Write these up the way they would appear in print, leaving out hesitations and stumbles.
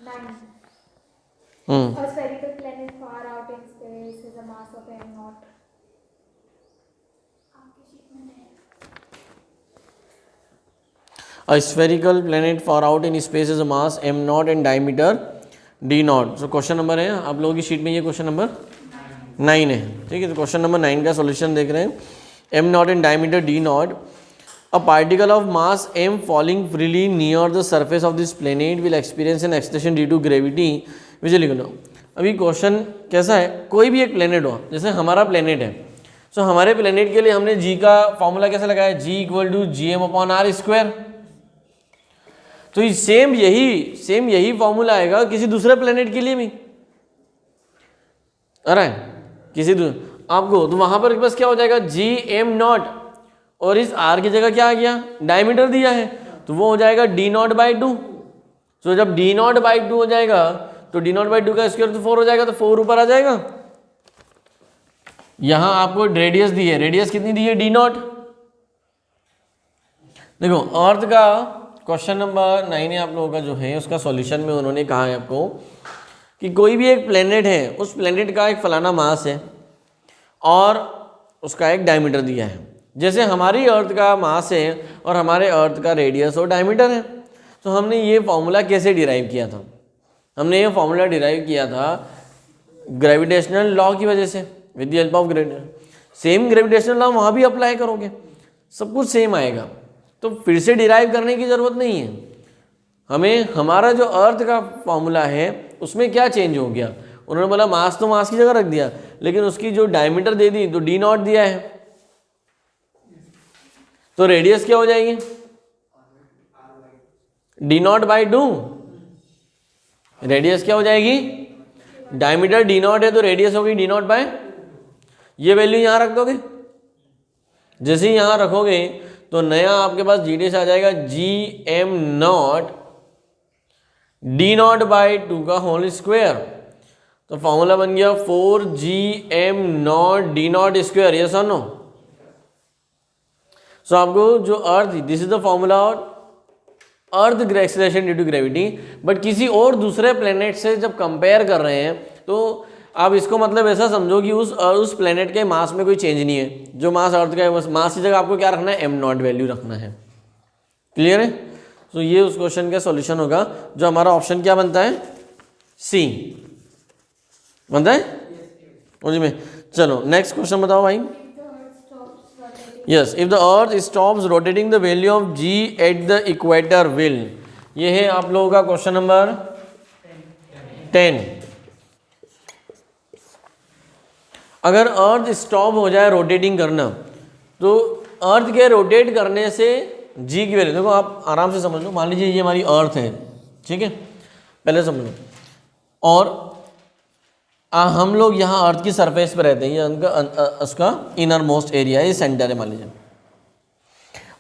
A spherical planet far out in space has a mass of m naught. A spherical planet far out in space is a mass m naught and diameter d naught. So question number है आप लोगों की sheet में, ये question number 9 है, ठीक है। तो क्वेश्चन नंबर 9 का सॉल्यूशन देख रहे हैं। m naught and diameter d naught, a particle of mass m falling freely near the surface of this planet will experience an acceleration due to gravity which is लिखना। अभी question कैसा है, कोई भी एक प्लेनेट हो, जैसे हमारा प्लेनेट है, सो हमारे प्लेनेट के लिए हमने g का फॉर्मूला कैसे लगाया, g equal to G M upon R square. तो सेम यही फॉर्मूला आएगा किसी दूसरे प्लेनेट के लिए भी, अरे किसी आपको, तो वहां पर बस क्या हो जाएगा, जी एम नॉट, और इस आर की जगह क्या आ गया, डायमीटर दिया है, तो वो हो जाएगा डी नॉट बाई टू। तो जब डी नॉट बाई टू हो जाएगा तो डी नॉट बाई टू का स्क्वायर तो 4 हो जाएगा, तो 4 ऊपर आ जाएगा। यहां आपको रेडियस दी है, रेडियस कितनी दी है, डी नॉट। देखो अर्थ का क्वेश्चन नंबर 9 है आप लोगों का जो है, उसका सॉल्यूशन में उन्होंने कहा है आपको कि कोई भी एक प्लेनेट है, उस प्लेनेट का एक फलाना मास है और उसका एक डायमीटर दिया है। जैसे हमारी अर्थ का मास है और हमारे अर्थ का रेडियस और डायमीटर है, तो हमने ये फॉर्मूला कैसे डिराइव किया था, हमने ये फॉर्मूला डिराइव किया था ग्रेविटेशनल लॉ की वजह से, with the help of gravitation. Same gravitational law वहाँ भी अप्लाई करोगे, सब कुछ सेम आएगा, तो फिर से डिराइव करने की ज़रूरत नहीं है हमें। हमारा जो अर्थ का फॉर्मूला है उसमें क्या चेंज हो गया, उन्होंने बोला मास तो मास की जगह रख दिया, लेकिन उसकी जो डायमीटर दे दी तो डी नॉट दिया है, तो रेडियस क्या हो जाएगी, D naught by to. Radius क्या हो जाएगी, डायमीटर डी नॉट है तो रेडियस होगी डी नॉट बाय, ये वैल्यू यहां रख दोगे, जैसे ही यहां रखोगे तो नया आपके पास जी डी से आ जाएगा, G M naught D naught by two का होल स्क्वायर। तो फॉर्मूला बन गया 4gm naught D naught square, yes और नो। सो आपको जो earth, this is the formula earth acceleration due to gravity, but किसी और दूसरे प्लेनेट से जब कंपेयर कर रहे हैं तो आप इसको मतलब ऐसा समझो कि उस प्लेनेट के मास में कोई चेंज नहीं है, जो मास अर्थ का है बस मास की जगह आपको क्या रखना है, एम नॉट वैल्यू रखना है। क्लियर है। तो ये उस क्वेश्चन का सॉल्यूशन होगा, जो हमारा ऑप्शन क्या बनता है, सी बनता है। जी में चलो नेक्स्ट क्वेश्चन बताओ भाई। Yes, if the earth stops rotating the value of G at the equator will, ये है आप लोगों का क्वेश्चन नंबर 10। अगर अर्थ स्टॉप हो जाए रोटेटिंग करना, तो अर्थ के रोटेट करने से जी की वैल्यू, देखो आप आराम से समझ लो, मान लीजिए ये हमारी अर्थ है, ठीक है, पहले समझ लो, और हम लोग यहाँ अर्थ की सरफेस पर रहते हैं, ये उनका उसका इनर मोस्ट एरिया है, ये सेंटर है मान लीजिए।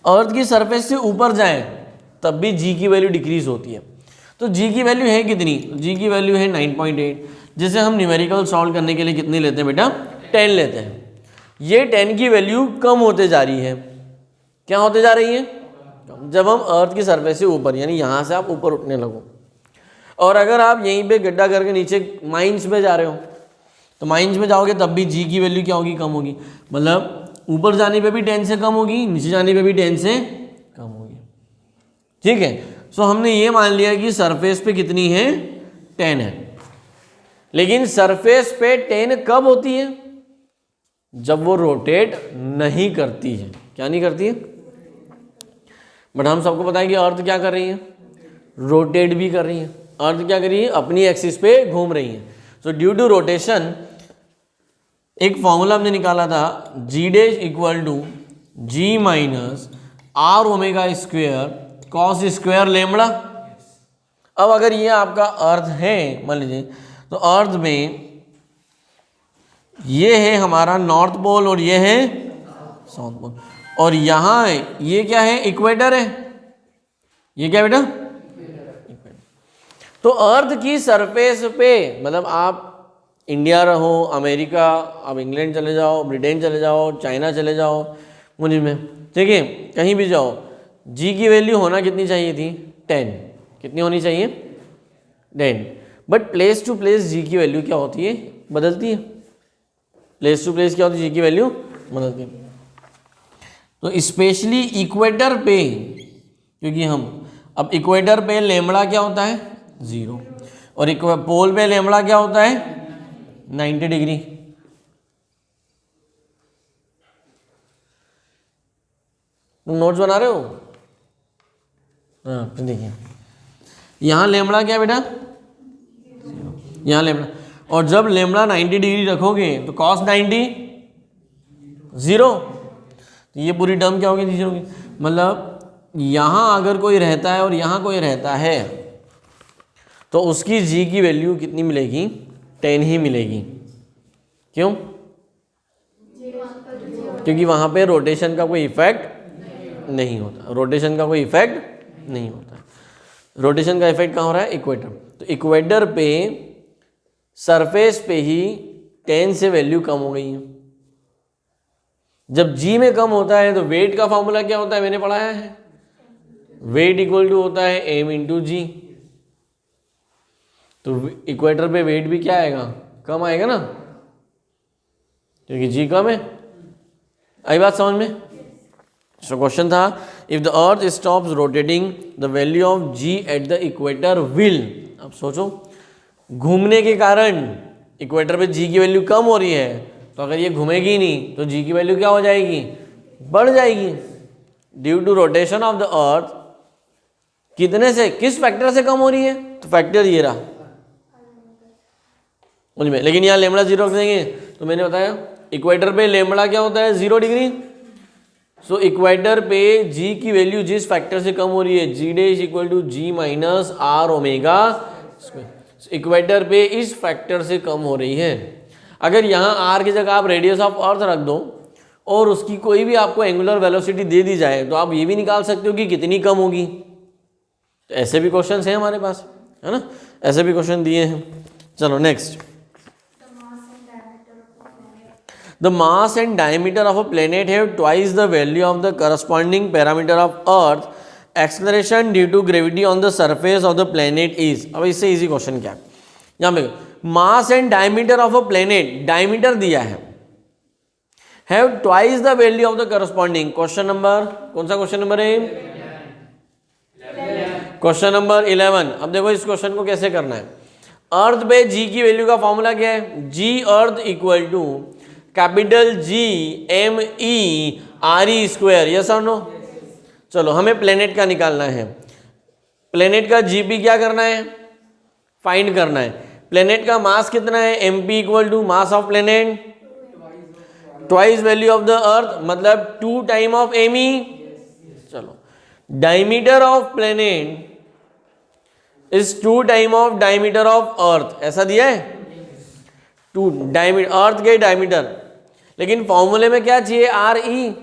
अर्थ की सरफेस से ऊपर जाएं तब भी जी की वैल्यू डिक्रीज होती है, तो जी की वैल्यू है कितनी, जी की वैल्यू है 9.8, जिसे हम न्यूमेरिकल सॉल्व करने के लिए कितनी लेते हैं बेटा, 10 लेते हैं। ये 10 की वैल्यू कम होते जा रही है, क्या होते जा रही है, जब हम अर्थ की सरफेस से ऊपर, यानी यहाँ से आप ऊपर उठने लगो। और अगर आप यहीं पे गड्ढा करके नीचे माइंस में जा रहे हो, तो माइंस में जाओगे तब भी जी की वैल्यू क्या होगी, कम होगी, मतलब ऊपर जाने पे भी 10 से कम होगी, नीचे जाने पे भी 10 से कम होगी, ठीक है। सो हमने ये मान लिया कि सरफेस पे कितनी है, 10 है, लेकिन सरफेस पे 10 कब होती है, जब वो रोटेट नहीं करती है, क्या नहीं करती है, बट हम सबको पता है कि अर्थ क्या कर रही है, रोटेट भी कर रही है। अर्थ क्या कर रही है, अपनी एक्सिस पे घूम रही है। सो ड्यू टू रोटेशन एक फॉर्मूला हमने निकाला था, G dash equal to G minus R omega square cos square lambda. अब अगर ये आपका अर्थ है मान लीजिए, तो अर्थ में ये है हमारा नॉर्थ पोल और ये है साउथ पोल, और यहाँ ये क्या है, इक्वेटर है, ये क्या बेटा, तो अर्थ की सरफेस पे, मतलब आप इंडिया रहो, अमेरिका, आप इंग्लैंड चले जाओ, ब्रिटेन चले जाओ, चाइना चले जाओ, मुझे में, ठीक है, कहीं भी जाओ, जी की वैल्यू होना कितनी चाहिए थी, 10, कितनी होनी चाहिए, 10, बट प्लेस टू प्लेस जी की वैल्यू क्या होती है, बदलती है। प्लेस टू प्लेस क्या होती है, जी की वैल्यू बदलती है। तो स्पेशली इक्वेटर पे, क्योंकि हम अब इक्वेटर पे लेमड़ा क्या होता है 0, और पोल पे लेमड़ा क्या होता है 90 डिग्री। तुम नोट्स बना रहे हो? हाँ तो देखिए यहाँ लेमड़ा क्या बेटा, यहाँ लेमड़ा, और जब लेमड़ा 90 डिग्री रखोगे तो cos 90 0, तो ये पूरी टर्म क्या होगी, 0 होगी। मतलब यहाँ अगर कोई रहता है और यहाँ कोई रहता है तो उसकी जी की वैल्यू कितनी मिलेगी, 10 ही मिलेगी। क्यों? क्योंकि वहाँ पे रोटेशन का कोई इफेक्ट नहीं होता, रोटेशन का कोई इफेक्ट नहीं होता। रोटेशन का इफेक्ट कहाँ हो रहा है, इक्वेटर। तो इक्वेटर पे सरफेस पे ही 10 से वैल्यू कम हो गई है। जब जी में कम होता है तो वेट का फॉर्मूला क्या होता है, मैंने पढ़ाया है, वेट इक्वल टू होता है एम इंटू जी। तो इक्वेटर पे वेट भी क्या आएगा, कम आएगा ना, क्योंकि जी कम है। आई बात समझ में? सो क्वेश्चन था, if the earth stops rotating the value of G at the equator will. अब सोचो, घूमने के कारण इक्वेटर पे जी की वैल्यू कम हो रही है, तो अगर ये घूमेगी नहीं तो जी की वैल्यू क्या हो जाएगी, बढ़ जाएगी। Due to rotation of the earth, कितने से, किस फैक्टर से कम हो रही है, तो फैक्टर ये रहा, समझ में। लेकिन यहाँ लेमड़ा 0 रख देंगे तो मैंने बताया इक्वेटर पे लेमड़ा क्या होता है 0 डिग्री। सो इक्वेटर पे जी की वैल्यू जिस फैक्टर से कम हो रही है, G day is equal to G minus R omega square. Equator पे इस फैक्टर से कम हो रही है। अगर यहाँ आर की जगह आप रेडियस ऑफ अर्थ रख दो और उसकी कोई भी आपको एंगुलर वेलोसिटी दे दी जाए तो आप ये भी निकाल सकते हो कि कितनी कम होगी। तो ऐसे भी क्वेश्चन हैं हमारे पास, है ना, ऐसे भी क्वेश्चन दिए हैं। चलो next, the mass and diameter of a planet have twice the value of the corresponding parameter of earth, acceleration due to gravity on the surface of the planet is. अब इससे इजी क्वेश्चन क्या है, यहाँ पे mass and diameter of a planet, diameter दिया है, have twice the value of the corresponding. Question number, कौन सा क्वेश्चन नंबर है, क्वेश्चन नंबर 11। अब देखो इस क्वेश्चन को कैसे करना है। अर्थ पे जी की वैल्यू का फॉर्मूला क्या है, G earth equal to capital G M E R E square, yes और नो। चलो हमें प्लेनेट का निकालना है, प्लेनेट का जीपी क्या करना है, फाइंड करना है। प्लेनेट का मास कितना है, M P equal to mass of planet twice value of the earth, मतलब 2 टाइम ऑफ एम ई। चलो diameter of planet is 2 time of diameter of earth, ऐसा दिया है 2 डायमीटर, अर्थ के डायमीटर। लेकिन फॉर्मूले में क्या चाहिए, आर ई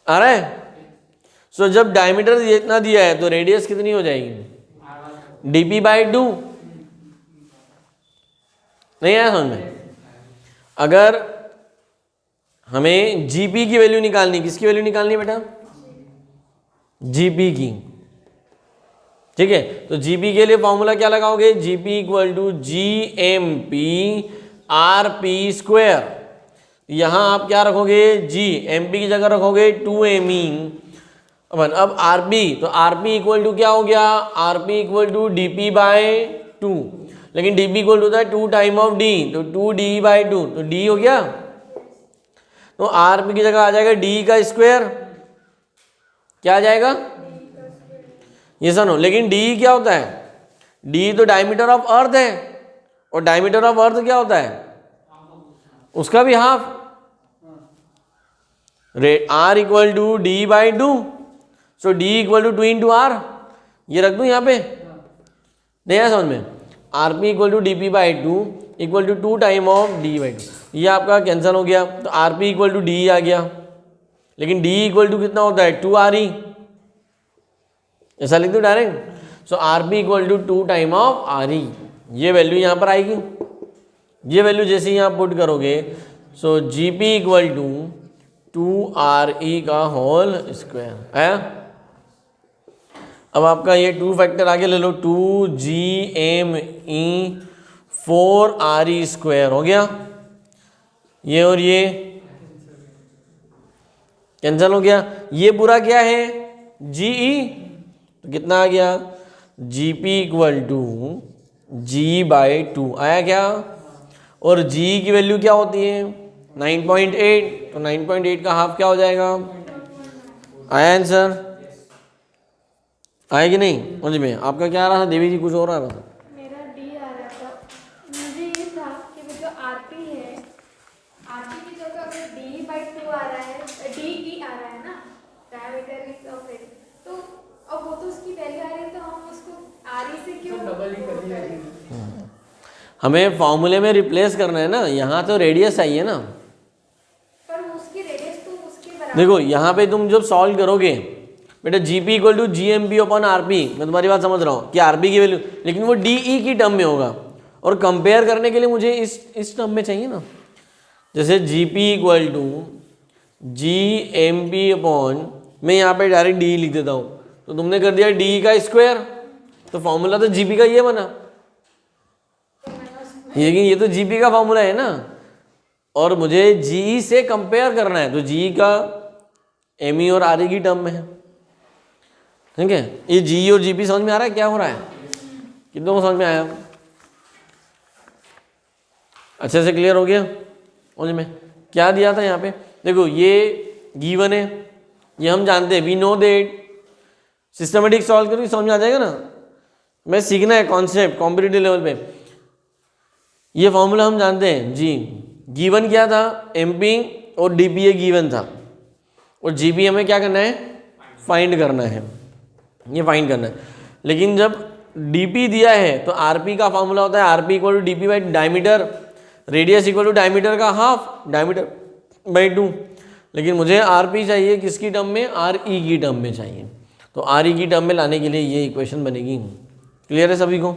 आ रहा है। सो जब डायमीटर इतना दिया है तो रेडियस कितनी हो जाएगी, डीपी बाई 2। नहीं आया समझ में? अगर हमें जीपी की वैल्यू निकालनी, किसकी वैल्यू निकालनी है बेटा, जीपी की, ठीक है। तो जीपी के लिए फॉर्मूला क्या लगाओगे, GP equal to G M P R P square. यहां आप क्या रखोगे, जी एम पी की जगह रखोगे 2 एम ई। अब आर पी, तो आर पी इक्वल टू क्या हो गया, R P equal to D P by 2। लेकिन डी पी इक्वल टू होता है 2 टाइम ऑफ डी, तो 2 डी बाई 2, तो डी हो गया। तो आर पी की जगह आ जाएगा डी का स्क्वायर, क्या आ जाएगा, ये सुनो। लेकिन डी क्या होता है, डी तो डायमीटर ऑफ अर्थ है, और डायमीटर ऑफ अर्थ क्या होता है, उसका भी half. R equal to D by 2, so D equal to 2 into R, ये रख दूं यहाँ पे, नहीं है समझ में। R P equal to D P by 2 equal to 2 time of D by 2, ये आपका कैंसिल हो गया। तो R P equal to D आ गया, लेकिन डी इक्वल टू कितना होता है, 2 आर ई, ऐसा लिख दो direct. So R P equal to 2 time of R E, ये वैल्यू यहाँ पर आएगी। ये वैल्यू जैसे ही आप पुट करोगे, so G P equal to 2 R E का होल स्क्वायर है। अब आपका ये 2 फैक्टर आगे ले लो, 2GME 4RE² हो गया, ये और ये कैंसिल हो गया। ये पूरा क्या है GE, तो कितना आ गया GP = G/2 आया क्या। और G की वैल्यू क्या होती है 9.8, तो 9.8 का हाफ क्या हो जाएगा, आया आंसर, आया कि नहीं समझ में। आपका क्या आ रहा था देवी जी, कुछ और आ रहा था। मेरा डी आ रहा था, मुझे ये था कि वो जो आरपी है, आरपी की जगह अगर D/2 आ रहा है, DE आ रहा है ना, डायमीटर ऑफ इट, तो अब वो तो उसकी वैल्यू आ रही है, तो हम उसको RE से क्यों डबल ही कर दिया। हमें फॉर्मूले में रिप्लेस करना है ना, यहाँ तो रेडियस आई है ना, पर उसकी रेडियस तो उसके बराबर। देखो यहाँ पे तुम जब सॉल्व करोगे बेटा GP = GMP/RP, मैं तुम्हारी बात समझ रहा हूँ कि RP की वैल्यू, लेकिन वो DE की टर्म में होगा, और कंपेयर करने के लिए मुझे इस टर्म में चाहिए ना। जैसे GP = GMP/, मैं यहाँ पे डायरेक्ट DE लिख देता हूँ, तो तुमने कर दिया DE का स्क्वायर, तो फॉर्मूला तो GP का ये बना, ये तो GP का फॉर्मूला है ना, और मुझे GE से कंपेयर करना है, तो GE का ME और RE की टर्म में है, ठीक है। ये GE और GP समझ में आ रहा है क्या हो रहा है, कितनों को समझ में आया, अच्छे से क्लियर हो गया समझ में। क्या दिया था यहाँ पे, देखो ये गिवन है, ये हम जानते हैं, we know that, systematic solve करोगे समझ में आ जाएगा ना। मैं सीखना है कॉन्सेप्ट कॉम्पिटिटिव लेवल पे। ये फॉर्मूला हम जानते हैं जी, गिवन क्या था MP और DPA गिवन था, और GP हमें क्या करना है फाइंड करना है, ये फाइंड करना है। लेकिन जब DP दिया है तो RP का फॉर्मूला होता है RP = DP / diameter, radius = diameter का हाफ, डायमीटर/2। लेकिन मुझे RP चाहिए किसकी टर्म में, RE की टर्म में चाहिए, तो RE की टर्म में लाने के लिए ये इक्वेशन बनेगी। क्लियर है सभी को,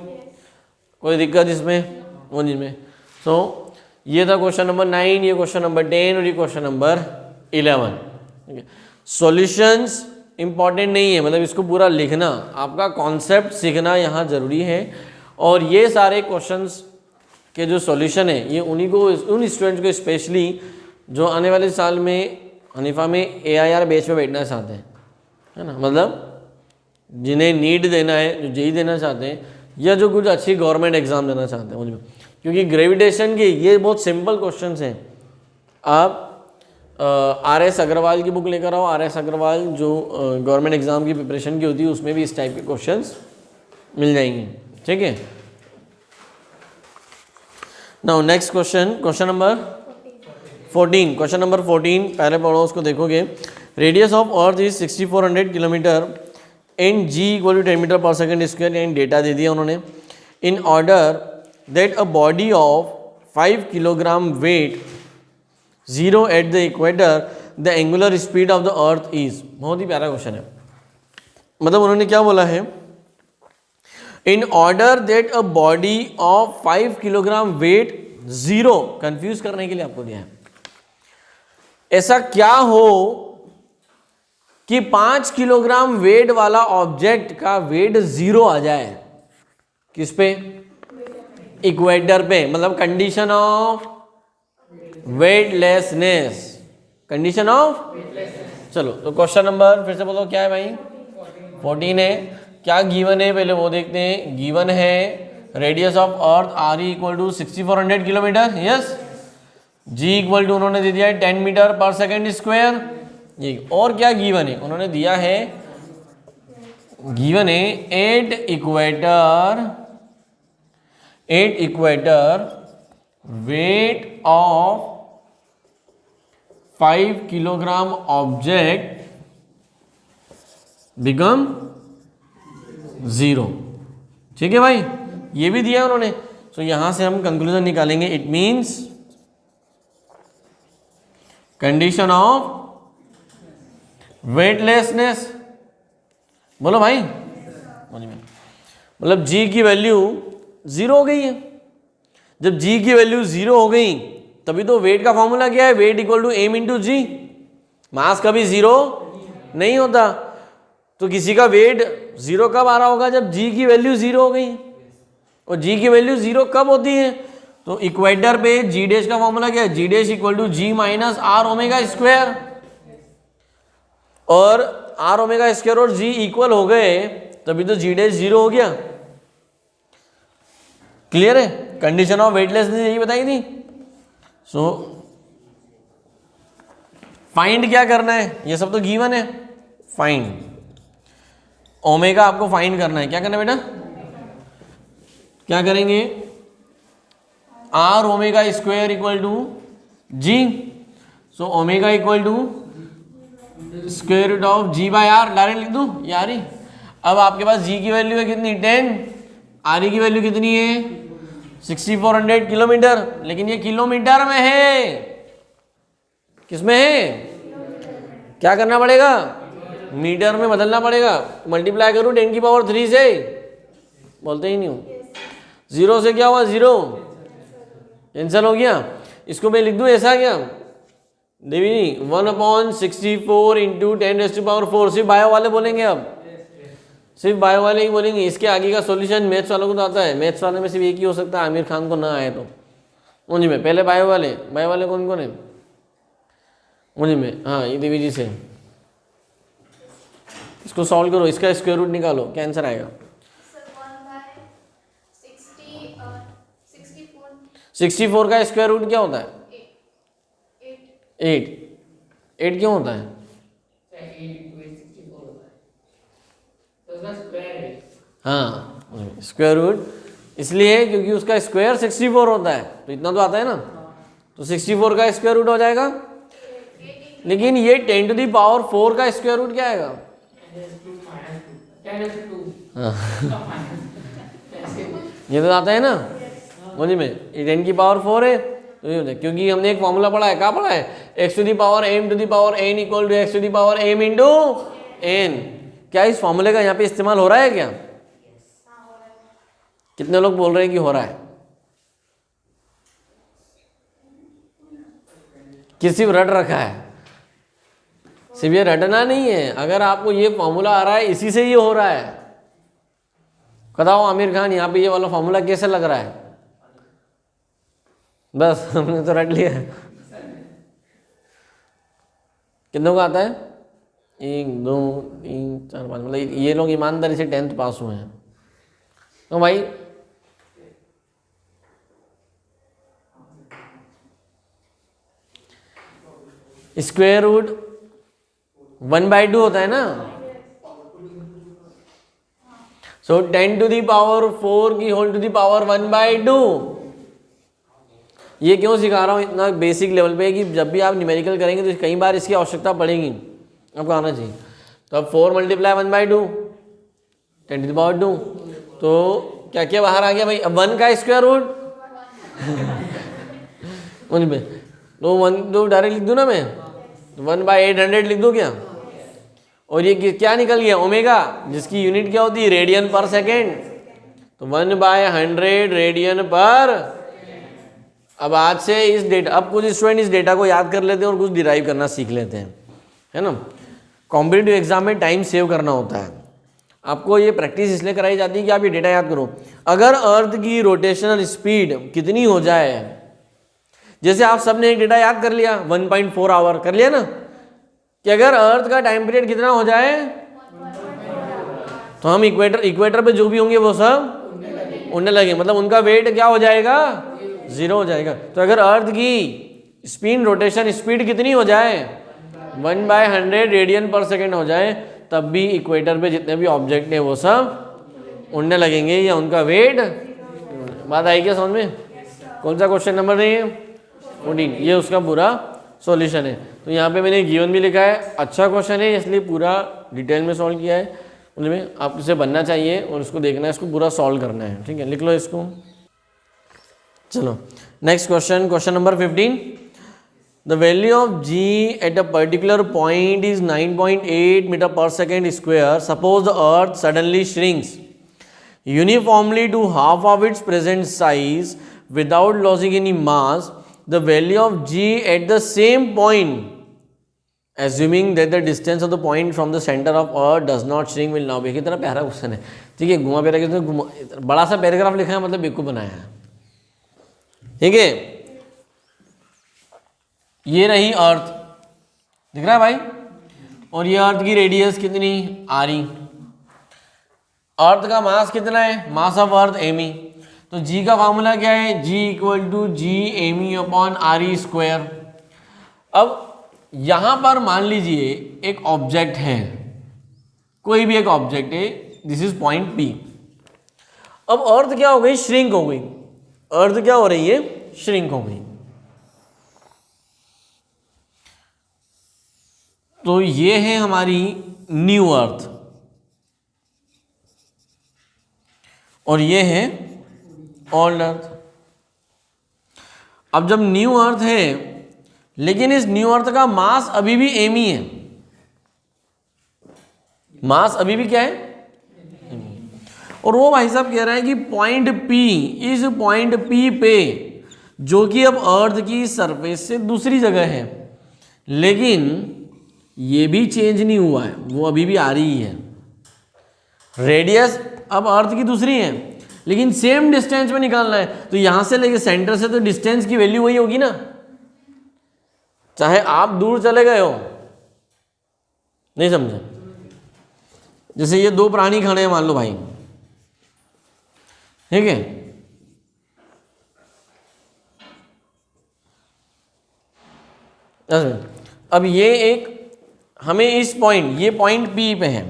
कोई दिक्कत इसमें वो जिसमें। सो ये था क्वेश्चन नंबर 9, ये क्वेश्चन नंबर 10 और ये क्वेश्चन नंबर 11। सॉल्यूशंस इंपॉर्टेंट नहीं है, मतलब इसको पूरा लिखना, आपका कॉन्सेप्ट सीखना यहाँ जरूरी है। और ये सारे क्वेश्चंस के जो सॉल्यूशन है ये उन्हीं को, उन स्टूडेंट्स को स्पेशली जो आने वाले साल में हनीफा में AIR बैच में बैठना चाहते हैं, है ना, मतलब जिन्हें नीट देना है, जो JEE देना चाहते हैं, या जो कुछ अच्छी गवर्नमेंट एग्जाम देना चाहते हैं मुझे, क्योंकि ग्रेविटेशन के ये बहुत सिंपल क्वेश्चंस हैं। आप RS अग्रवाल की बुक लेकर आओ, RS अग्रवाल जो गवर्नमेंट एग्जाम की प्रिपरेशन की होती है उसमें भी इस टाइप के क्वेश्चंस मिल जाएंगे, ठीक है। Now next question, question number 14। Question number 14 पहले पढ़ो, उसको देखोगे। Radius of earth is 6400 kilometre and G = 10 metre second square, and data दे दिया उन्होंने। In order that a body of 5 kilogram weight 0 at the equator, the angular speed of the earth is. बहुत ही प्यारा क्वेश्चन है, मतलब उन्होंने क्या बोला है, इन order that a body of 5 kilogram weight 0, confuse करने के लिए आपको दिया है, ऐसा क्या हो कि 5 किलोग्राम वेट वाला ऑब्जेक्ट का वेट 0 आ जाए, किस पे, इक्वेटर पे, मतलब condition of weightlessness, condition of. चलो तो क्वेश्चन नंबर फिर से बोलो क्या है भाई, 14 है। क्या गिवन है पहले वो देखते हैं। गिवन है radius of earth RE = 6400 kilometre, yes. G = उन्होंने दे दिया है 10 मीटर/सेकंड ये। और क्या गिवन है, उन्होंने दिया है, गिवन है 8 equator weight of 5 kilogram object become 0, ठीक है भाई, ये भी दिया उन्होंने। तो यहां से हम कंक्लूजन निकालेंगे, it means condition of weightlessness. बोलो भाई, मतलब G की वैल्यू 0 हो गई है। जब G की वैल्यू 0 हो गई तभी तो वेट का फॉर्मूला क्या है, वेट = m × G। मास कभी 0 नहीं होता। तो किसी का वेट 0 कब आ रहा होगा? जब g की वैल्यू 0 हो गई। और g की वैल्यू 0 कब होती है? तो इक्वेटर पे g डैश का फॉर्मूला क्या है? g dash equal to g minus R omega square. और आर ओमेगा स्क्वायर और g इक्वल हो गए तभी तो g डैश 0 हो गया। क्लियर है? कंडीशन ऑफ वेटलेसनेस यही बताई थी। सो फाइंड क्या करना है? ये सब तो गिवन है। फाइंड ओमेगा आपको फाइंड करना है। क्या करना है बेटा? क्या करेंगे? R omega square equal to G. So omega equal to square root of G by R. Direct लिख दूं यार ही। अब आपके पास जी की वैल्यू है कितनी? 10। आर की वैल्यू कितनी है? 6400 किलोमीटर। लेकिन ये किलोमीटर में है, किसमें है? क्या करना पड़ेगा? मीटर में बदलना पड़ेगा। मल्टीप्लाई करूं 10 की पावर 3 से, बोलते ही नहीं हूं। 0 से क्या हुआ? 0 कैंसिल हो गया। इसको मैं लिख दूं ऐसा क्या? देवी 1/64 इंटू 10⁴। सिर्फ बायो वाले बोलेंगे, अब सिर्फ बायो वाले ही बोलेंगे। इसके आगे का सॉल्यूशन मैथ्स वालों को तो आता है। मैथ्स वाले में सिर्फ एक ही हो सकता है, आमिर खान को ना आए तो। मुझे में पहले बायो वाले कौन कौन है? मुझे में हाँ, ये देवी जी से। इसको सॉल्व करो, इसका स्क्वायर रूट निकालो, क्या आंसर आएगा? 64 का स्क्वायर रूट क्या होता है? 8। 8 क्यों होता है? हाँ, स्क्वायर रूट इसलिए क्योंकि उसका स्क्वायर 64 होता है, तो इतना तो आता है ना। तो 64 का स्क्वायर रूट हो जाएगा। लेकिन ये 10⁴ का स्क्वायर रूट क्या आएगा? ये तो आता है ना मुझे में। 10⁴ है तो ये क्योंकि हमने एक फॉर्मूला पढ़ा है। क्या पढ़ा है? x⁴m⁴n equal to x⁴m into n। क्या इस फॉर्मूले का यहाँ पे इस्तेमाल हो रहा है क्या? कितने लोग बोल रहे हैं कि हो रहा है? किसी रट रखा है? सिर्फ ये रटना नहीं है, अगर आपको ये फॉर्मूला आ रहा है इसी से ये हो रहा है। बताओ आमिर खान, यहाँ पे ये वाला फॉर्मूला कैसे लग रहा है? बस हमने तो रट लिया है। कितनों को आता है? 1 2 3 4 5। मतलब ये लोग ईमानदारी से 10th पास हुए हैं। तो भाई स्क्वायर रूट 1/2 होता है ना। सो 10⁴ की होल टू दी पावर 1/2। ये क्यों सिखा रहा हूँ इतना बेसिक लेवल पे कि जब भी आप न्यूमेरिकल करेंगे तो कई बार इसकी आवश्यकता पड़ेगी, आपको आना चाहिए। तो अब 4 × 1/2 10⁻²। तो क्या क्या बाहर आ गया भाई? अब 1 का स्क्वायर रूट मुझ में तो 1 तो डायरेक्ट लिख दूँ ना मैं, तो 1/800 लिख दूँ क्या? और ये क्या निकल गया? ओमेगा, जिसकी यूनिट क्या होती है? रेडियन पर सेकेंड। तो 1/100 रेडियन पर। अब आज से इस डेटा, अब कुछ स्टूडेंट इस डेटा को याद कर लेते हैं और कुछ डिराइव करना सीख लेते हैं, है ना। कॉम्पिटिटिव एग्जाम में टाइम सेव करना होता है। आपको ये प्रैक्टिस इसलिए कराई जाती है कि आप ये डेटा याद करो। अगर अर्थ की रोटेशनल स्पीड कितनी हो जाए, जैसे आप सबने एक डेटा याद कर लिया 1.4 आवर कर लिया ना, कि अगर अर्थ का टाइम पीरियड कितना हो जाए तो हम इक्वेटर पे जो भी होंगे वो सब उड़ने लगे, मतलब उनका वेट क्या हो जाएगा? 0 हो जाएगा। तो अगर अर्थ की स्पिन रोटेशन स्पीड कितनी हो जाए? 1/100 रेडियन पर सेकेंड हो जाए, तब भी इक्वेटर पे जितने भी ऑब्जेक्ट हैं वो सब उड़ने लगेंगे या उनका वेट। बात आई क्या समझ में? कौन सा क्वेश्चन नंबर नहीं है? 14। ये उसका पूरा सॉल्यूशन है। तो यहाँ पे मैंने गिवन भी लिखा है। अच्छा क्वेश्चन है इसलिए पूरा डिटेल में सॉल्व किया है। उनमें आप इसे बनना चाहिए और इसको देखना है, इसको पूरा सॉल्व करना है। ठीक है, लिख लो इसको। चलो next question, question number 15। The value of g at a particular point is 9.8 metre per second square. Suppose the earth suddenly shrinks uniformly to half of its present size without losing any mass. The value of g at the same point assuming that the distance of the point from the centre of earth does not shrink will now be. कितना प्यारा question है, ठीक है। घुमा फिरा के बड़ा सा पैराग्राफ लिखा है, मतलब बेवकूफ बनाया है, ठीक है। ये रही अर्थ, दिख रहा है भाई, और ये अर्थ की रेडियस कितनी, आरी। अर्थ का मास कितना है, मास ऑफ अर्थ एमी। तो जी का फार्मूला क्या है, G equal to G M E upon R E square. अब यहां पर मान लीजिए एक ऑब्जेक्ट है, कोई भी एक ऑब्जेक्ट है, दिस इज पॉइंट पी। अब अर्थ क्या हो गई, श्रिंक हो गई। अर्थ क्या हो रही है, श्रिंक हो गई। तो ये है हमारी न्यू अर्थ और ये है ओल्ड अर्थ। अब जब न्यू अर्थ है, लेकिन इस न्यू अर्थ का मास अभी भी एम ही है, मास अभी भी क्या है, और वो भाई साहब कह रहे हैं कि पॉइंट पी, इस पॉइंट पी पे, जो कि अब अर्थ की सरफेस से दूसरी जगह है, लेकिन ये भी चेंज नहीं हुआ है, वो अभी भी आ रही है। रेडियस अब अर्थ की दूसरी है, लेकिन सेम डिस्टेंस में निकालना है, तो यहां से लेके सेंटर से तो डिस्टेंस की वैल्यू वही होगी ना, चाहे आप दूर चले गए हो। नहीं समझे? जैसे ये दो प्राणी खड़े हैं मान लो भाई, ठीक है, अब ये एक हमें इस पॉइंट, ये पॉइंट पी पे है,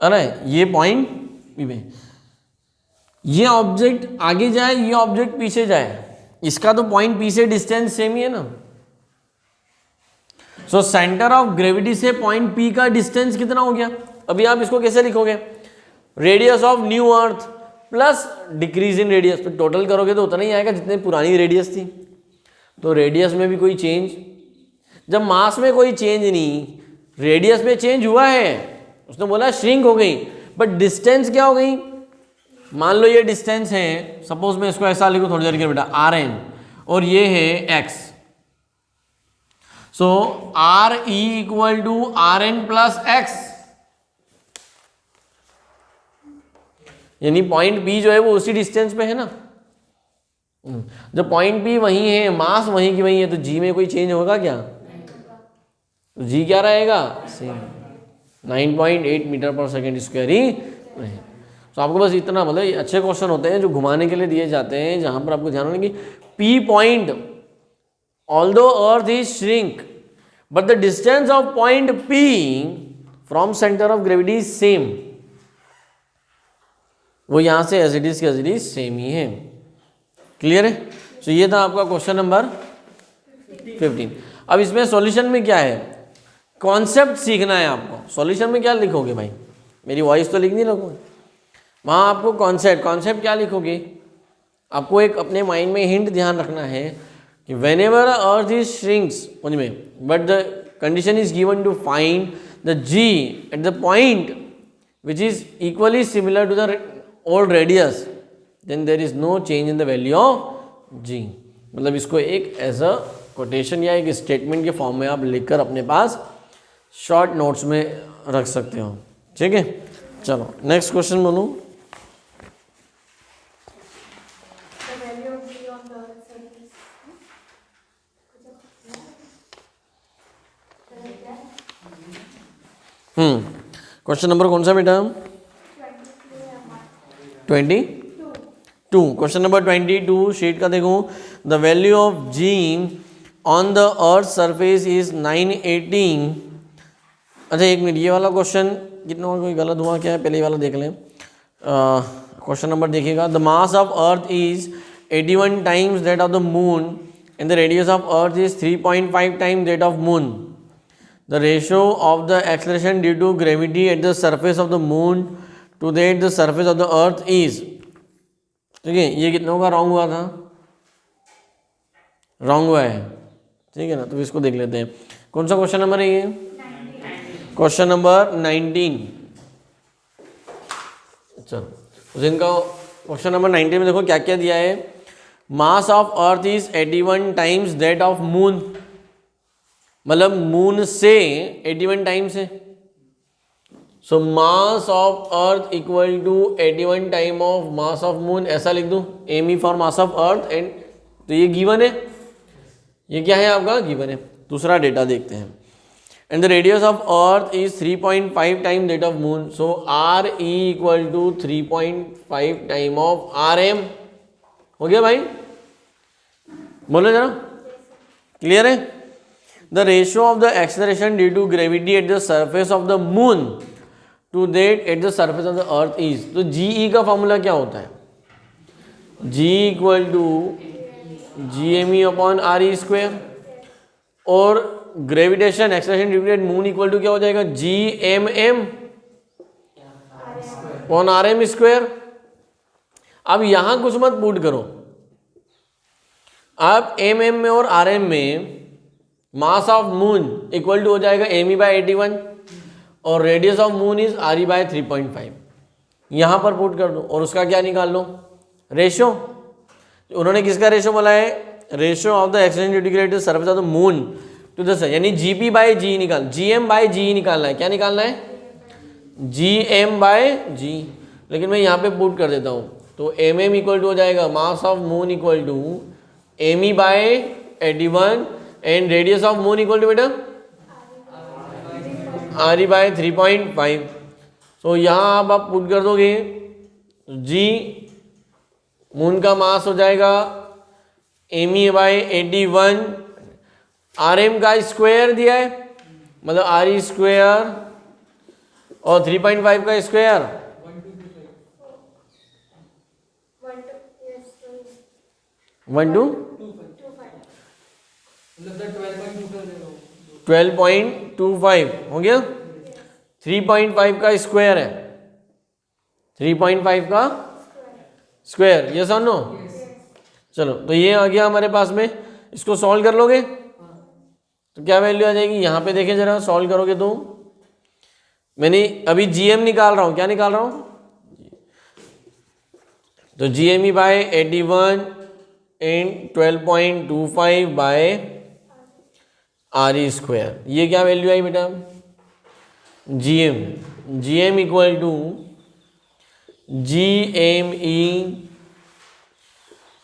अरे ये पॉइंट पी पे, ये ऑब्जेक्ट आगे जाए, ये ऑब्जेक्ट पीछे जाए, इसका तो पॉइंट पी से डिस्टेंस सेम ही है ना। सो सेंटर ऑफ ग्रेविटी से पॉइंट पी का डिस्टेंस कितना हो गया। अभी आप इसको कैसे लिखोगे, radius of new earth plus decrease in radius, तो टोटल करोगे तो उतना ही आएगा जितनी पुरानी रेडियस थी। तो रेडियस में भी कोई चेंज, जब मास में कोई चेंज नहीं, रेडियस में चेंज हुआ है, उसने बोला श्रिंक हो गई, बट डिस्टेंस क्या हो गई। मान लो ये डिस्टेंस है, सपोज मैं इसको ऐसा लिखूं थोड़ी देर के बेटा, आर एन, और ये है X. So R E equal to R N plus X, यानी पॉइंट बी जो है वो उसी डिस्टेंस पे है ना। जब पॉइंट बी वही है, मास वहीं की वही है, तो जी में कोई चेंज होगा क्या, तो जी क्या रहेगा, same 9.8 metre per second square ही रहे। तो आपको बस इतना, मतलब अच्छे क्वेश्चन होते हैं जो घुमाने के लिए दिए जाते हैं, जहां पर आपको ध्यान रखना कि P point, although earth is shrink but the distance of point P from centre of gravity is same, वो यहां से एज इट इज सेम ही है। क्लियर है? तो ये था आपका क्वेश्चन नंबर 15। अब इसमें सॉल्यूशन में क्या है, कॉन्सेप्ट सीखना है आपको। सॉल्यूशन में क्या लिखोगे भाई, मेरी वॉइस तो लिख नहीं रखोगे, वहाँ आपको कॉन्सेप्ट क्या लिखोगे, आपको एक अपने माइंड में हिंट ध्यान रखना है कि whenever earth is shrinks में, but the condition is given to find the G at the point which is equally similar to the old radius, then there is no change in the value of G. मतलब इसको एक as a quotation या एक statement के form में आप लिखकर अपने पास शॉर्ट नोट्स में रख सकते हो। ठीक है, चलो नेक्स्ट क्वेश्चन बोलूँ। क्वेश्चन नंबर कौन सा बेटा, 22। क्वेश्चन नंबर 22 शीट का देखो, the value of G on the earth surface is 918। अच्छा एक मिनट, ये वाला क्वेश्चन कितना कोई गलत हुआ क्या है, पहले वाला देख लें। क्वेश्चन नंबर देखिएगा, the mass of earth is 81 times that of the moon and the radius of earth is 3.5 times that of moon. The ratio of the acceleration due to gravity at the surface of the moon to that the surface of the earth is. ठीक है, ये कितनों का wrong हुआ था, wrong हुआ है, ठीक है ना। तो इसको देख लेते हैं, कौन सा क्वेश्चन नंबर है ये, क्वेश्चन नंबर 19। चलो उस दिन का क्वेश्चन नंबर 19 में देखो क्या क्या दिया है। Mass of earth is 81 times that of moon, मतलब मून से 81 टाइम्स है। So mass of earth equal to 81 time of mass of moon, ऐसा लिख दूं, M for mass of earth and, तो ये गिवन है, ये क्या है आपका गिवन है। दूसरा डेटा देखते हैं, and the radius of earth is 3.5 time that of moon, so R E equal to 3.5 time of R M. हो गया भाई, बोलो जरा, क्लियर है। The ratio of the acceleration due to gravity at the surface of the moon to that at the surface of the earth is, तो G E का formula क्या होता है, G equal to G M E upon R E square, और gravitation acceleration due to at moon equal to क्या हो जाएगा, G M M upon R M square. अब यहां कुछ मत पुट करो, अब एम एम में और आर एम में mass of moon equal to हो जाएगा एम ई बाई 81 और radius of moon is R E by 3.5, यहां पर पुट कर दो और उसका क्या निकाल लो, रेशियो। उन्होंने किसका रेशियो बोला है, ratio of the exchange integrated surface of the moon to the sun, यानी जीपी बाई जी निकाल, जीएम बाई जी निकालना है। क्या निकालना है, जीएम बाई जी, लेकिन मैं यहाँ पे पुट कर देता हूँ, तो एम एम इक्वल टू हो जाएगा mass of moon equal to M E by 81 and radius of moon equal to बेटा आर ई बाई 3.5। तो यहाँ आप पुट कर दोगे, जी मून का मास हो जाएगा M E by 81, R M का स्क्वायर दिया है, मतलब आर ई स्क्वायर और 3.5 का स्क्वायर 12.25 हो गया, 3.5 का स्क्वायर है, 3.5 का स्क्वायर, ये सर नो। चलो तो ये आ गया हमारे पास में, इसको सॉल्व कर लोगे तो क्या वैल्यू आ जाएगी, यहाँ पे देखें जरा, सॉल्व करोगे तो मैंने अभी जीएम निकाल रहा हूँ, क्या निकाल रहा हूँ, तो GM E by 81 and 12.25 by R E square, ये क्या वैल्यू आई बेटा, GM equal to G M E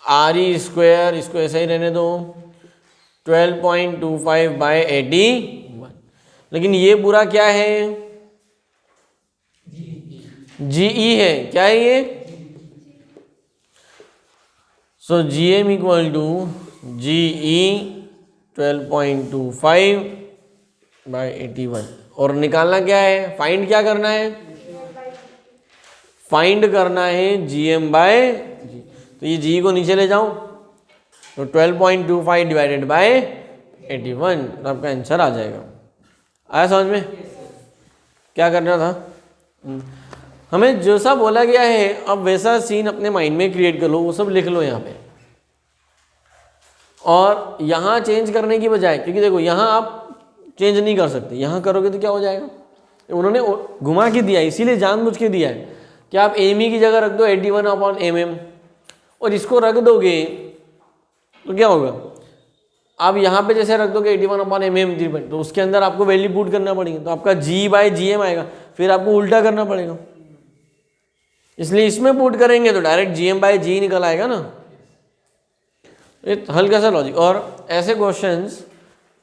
R E square, इसको ऐसा ही रहने दो, 12.25 बाय 81, लेकिन ये पूरा क्या है, जीई है, क्या है ये, so GM equal to GE 12.25 by 81, और निकालना क्या है, फाइंड क्या करना है, फाइंड करना है जीएम बाय जी, तो ये जी को नीचे ले जाओ, तो 12.25 डिवाइडेड बाय 81, तो आपका आंसर आ जाएगा। आया समझ में, क्या करना था, हमें जैसा बोला गया है अब वैसा सीन अपने माइंड में क्रिएट कर लो, वो सब लिख लो यहाँ पे, और यहाँ चेंज करने की बजाय, क्योंकि देखो यहाँ आप चेंज नहीं कर सकते, यहाँ करोगे तो क्या हो जाएगा, उन्होंने घुमा के दिया है, इसीलिए जानबूझ के दिया है कि आप एम ई की जगह रख दो 81 अपॉन एम एम, और इसको रख दोगे तो क्या होगा, आप यहाँ पे जैसे रख दोगे 81 अपॉन एम एम, तो उसके अंदर आपको वैल्यू पुट करना पड़ेगी, तो आपका जी बाय जी एम आएगा, फिर आपको उल्टा करना पड़ेगा, इसलिए इसमें पुट करेंगे तो डायरेक्ट जी एम बाय जी निकल आएगा ना। एक हल्का सा लॉजिक, और ऐसे क्वेश्चंस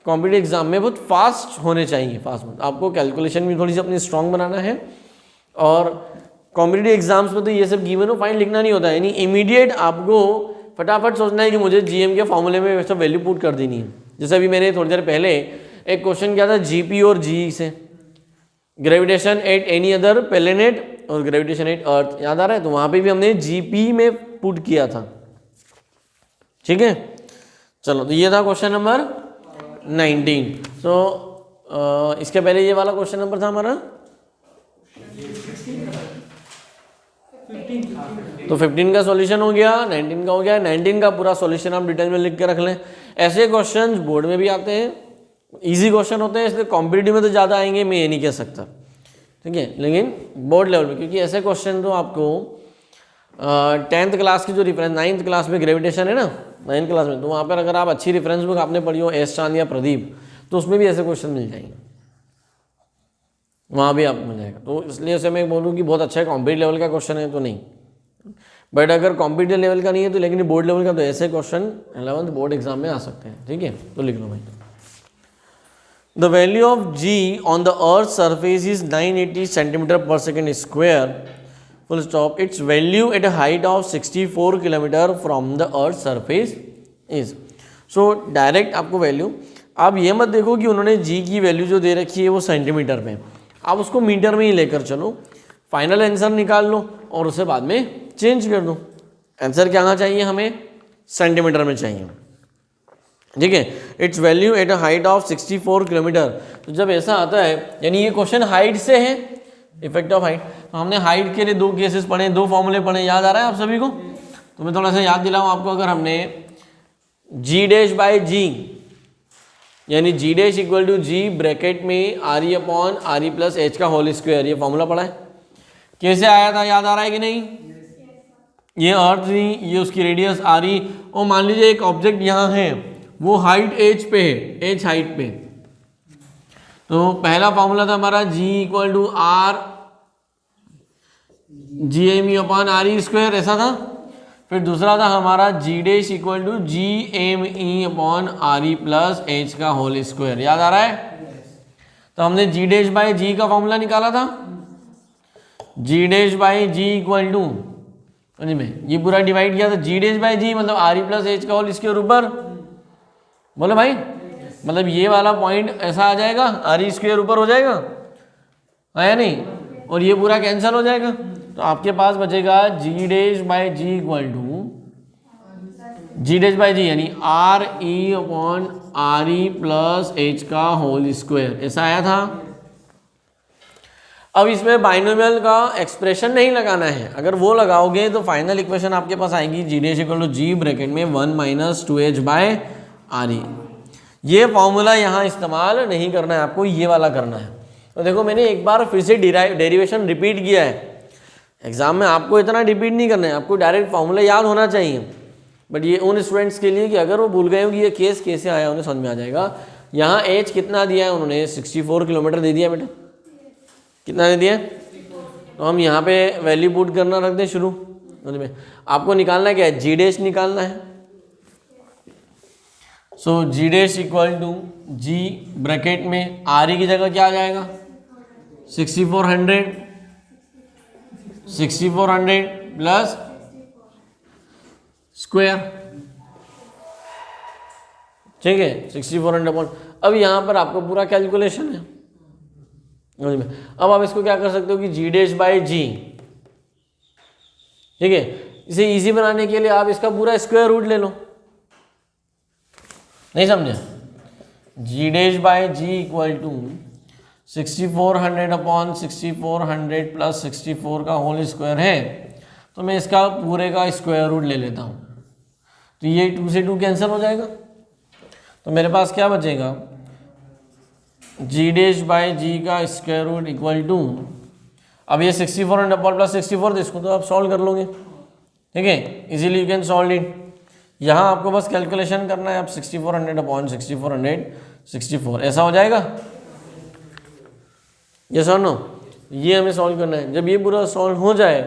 कॉम्पिटिटिव एग्जाम में बहुत फास्ट होने चाहिए, फास्ट आपको कैलकुलेशन भी थोड़ी सी अपनी स्ट्रांग बनाना है, और कॉम्पिटिटिव एग्जाम्स में तो ये सब गिवन हो फाइंड लिखना नहीं होता है, यानी इमीडिएट आपको फटाफट सोचना है कि मुझे जीएम के फॉर्मूले में वैसा वैल्यू पुट कर देनी है। जैसे अभी मैंने थोड़ी देर पहले एक क्वेश्चन किया था जीपी और जी से, gravitation at any other planet और ग्रेविटेशन एट अर्थ, याद आ रहा है, तो वहाँ पे भी हमने जीपी में पुट किया था, ठीक है। चलो तो ये था क्वेश्चन नंबर 19। सो इसके पहले ये वाला क्वेश्चन नंबर था हमारा, तो 15 का सॉल्यूशन हो गया, 19 का हो गया, 19 का पूरा सॉल्यूशन आप डिटेल में लिख के रख लें। ऐसे क्वेश्चंस बोर्ड में भी आते हैं, इजी क्वेश्चन होते हैं, इसलिए कॉम्पिटिटिव में तो ज़्यादा आएंगे, मैं ये नहीं कह सकता, ठीक है, लेकिन बोर्ड लेवल में, क्योंकि ऐसे क्वेश्चन तो आपको 10th क्लास की जो रेफरेंस 9th क्लास में ग्रेविटेशन है ना 9th क्लास में, तो वहाँ पर अगर आप अच्छी रेफरेंस बुक आपने पढ़ी हो एस चांद या प्रदीप, तो उसमें भी ऐसे क्वेश्चन मिल जाएंगे, वहाँ भी आपको मिल जाएगा। तो इसलिए उसे मैं बोलूँ कि बहुत अच्छा है, कॉम्पिटिटिव लेवल का क्वेश्चन है तो नहीं, बट अगर कॉम्पिटिटिव लेवल का नहीं है तो लेकिन बोर्ड लेवल का, तो ऐसे क्वेश्चन 11th बोर्ड एग्जाम में आ सकते हैं। ठीक है, तो लिख लो भाई। The value of G on the earth surface is 980 centimetre per second square, full stop. Its value at a height of 64 kilometre from the earth surface is. So direct आपको वैल्यू, आप ये मत देखो कि उन्होंने जी की वैल्यू जो दे रखी है वो सेंटीमीटर में, आप उसको मीटर में ही लेकर चलो, फाइनल आंसर निकाल लो और उसे बाद में चेंज कर दो। आंसर क्या आना चाहिए हमें, सेंटीमीटर में चाहिए। ठीक है, it's value at a height of 64 kilometre. तो जब ऐसा आता है, यानी ये क्वेश्चन हाइट से है, इफेक्ट ऑफ हाइट। तो हमने हाइट के लिए 2 केसेस पढ़े, 2 फॉर्मूले पढ़े, याद आ रहा है आप सभी को? तो मैं थोड़ा सा याद दिलाऊं आपको। अगर हमने जी डैश बाय जी, यानी G dash equal to G bracket में R E upon R E plus H का होल स्क्वायर, ये फॉर्मूला पढ़ा है, कैसे आया था, याद आ रहा है कि नहीं? ये अर्थ थी, ये उसकी रेडियस आर ई, और मान लीजिए एक ऑब्जेक्ट यहाँ है, वो हाइट एच पे है, एच हाइट पे। तो पहला फॉर्मूला था हमारा G equal to R G M E upon R E square, ऐसा था। फिर दूसरा था हमारा G dash equal to G M E upon R E plus H का होल स्क्वायर, याद आ रहा है? तो हमने जी डैश बाय जी का फॉर्मूला निकाला था, G dash by G equal to, में ये पूरा डिवाइड किया था, जी डैश बाय जी मतलब आर ई प्लस एच का होल स्क्वायर ऊपर, बोलो भाई, मतलब ये वाला पॉइंट ऐसा आ जाएगा, आर ई स्क्वायर ऊपर हो जाएगा, है या नहीं? और ये पूरा कैंसिल हो जाएगा, तो आपके पास बचेगा G dash by G equal to G dash by G यानी R E upon R E plus H का होल स्क्वायर, ऐसा आया था। अब इसमें बाइनोमियल का एक्सप्रेशन नहीं लगाना है, अगर वो लगाओगे तो फाइनल इक्वेशन आपके पास आएगी G dash equal to G bracket में 1 minus 2h by R E. ये फॉर्मूला यहाँ इस्तेमाल नहीं करना है आपको, ये वाला करना है। तो देखो मैंने एक बार फिर से डेरिवेशन रिपीट किया है, एग्जाम में आपको इतना रिपीट नहीं करना है, आपको डायरेक्ट फॉर्मूला याद होना चाहिए। बट ये उन स्टूडेंट्स के लिए कि अगर वो भूल गए हो कि ये केस कैसे आया, उन्हें समझ में आ जाएगा। यहाँ एज कितना दिया है उन्होंने, 64 किलोमीटर दे दिया बेटा, कितना दे दिया? तो हम यहाँ पे वैल्यू पुट करना रख दें शुरू में। आपको निकालना क्या है, जी डैश निकालना है। So G dash equal to G bracket में आर ई की जगह क्या आ जाएगा, 6400 प्लस स्क्वायर, ठीक है, 6400 अपॉन। अब यहाँ पर आपको पूरा कैलकुलेशन है। अब आप इसको क्या कर सकते हो कि जी डैश बाय जी, ठीक है, इसे इजी बनाने के लिए आप इसका पूरा स्क्वायर रूट ले लो, नहीं समझे? G dash by G equal to 6400 upon 6400 plus 64 का होल स्क्वायर है, तो मैं इसका पूरे का स्क्वायर रूट ले लेता हूँ, तो ये 2 से 2 कैंसिल हो जाएगा। तो मेरे पास क्या बचेगा, जी डैश बाय जी का स्क्वायर रूट इक्वल टू, अब ये 6400 अपॉन प्लस 64, तो इसको तो आप सॉल्व कर लोगे, ठीक है, easily you can solve it. यहाँ आपको बस कैलकुलेशन करना है, आप 6400 अपॉन 64 ऐसा हो जाएगा, यस और नो? ये हमें सॉल्व करना है। जब ये पूरा सॉल्व हो जाए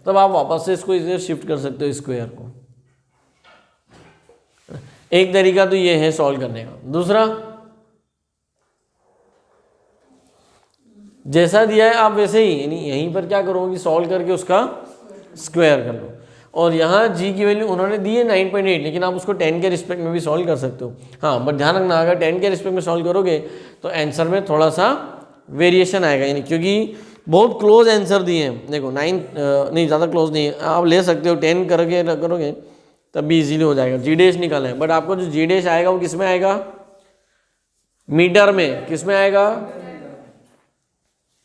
तब आप वापस से इसको इधर शिफ्ट कर सकते हो स्क्वायर को। एक तरीका तो ये है सॉल्व करने का। दूसरा, जैसा दिया है आप वैसे ही, यानी यहीं पर क्या करोगे, सॉल्व करके उसका स्क्वायर कर लो। और यहाँ जी की वैल्यू उन्होंने दी है 9.8, लेकिन आप उसको 10 के रिस्पेक्ट में भी सॉल्व कर सकते हो। हाँ, बट ध्यान रखना, अगर 10 के रिस्पेक्ट में सॉल्व करोगे तो आंसर में थोड़ा सा वेरिएशन आएगा, यानी क्योंकि बहुत क्लोज आंसर दिए हैं। देखो 9 नहीं, ज़्यादा क्लोज नहीं है, आप ले सकते हो 10 करके करोगे तब भी इजीली हो जाएगा। जी डैश निकालना है, बट आपको जो जी डैश आएगा वो किस में आएगा, मीटर में। किस में आएगा,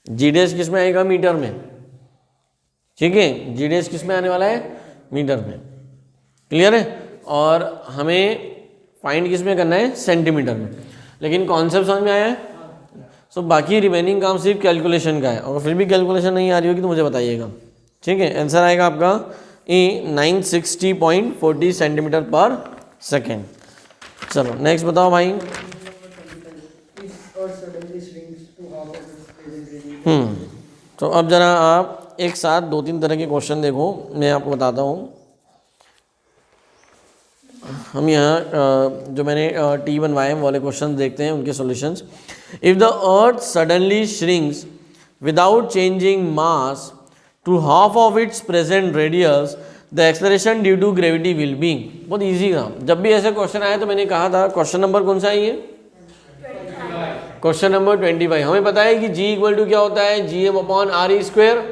जी डैश किस में आएगा, मीटर में, ठीक है। जी डैश किस में आने वाला है, मीटर में, क्लियर है। और हमें फाइंड किस में करना है, सेंटीमीटर में। लेकिन कॉन्सेप्ट समझ में आया है? सो बाकी रिमेनिंग काम सिर्फ कैलकुलेशन का है, और फिर भी कैलकुलेशन नहीं आ रही होगी तो मुझे बताइएगा, ठीक है। आंसर आएगा आपका 960.40 सेंटीमीटर पर सेकेंड। चलो नेक्स्ट बताओ भाई। तो अब जरा आप एक साथ 2-3 तरह के क्वेश्चन देखो, मैं आपको बताता हूँ। हम यहाँ जो मैंने टी बनवाए वाले क्वेश्चन देखते हैं उनके solutions. If the earth suddenly shrinks without changing mass to half of its present radius, the acceleration due to gravity will be. बहुत ईजी था। जब भी ऐसे क्वेश्चन आए तो मैंने कहा था, क्वेश्चन नंबर कौन सा है ये? Question number 25। हमें पता है कि g इक्वल टू क्या होता है, gm/r²।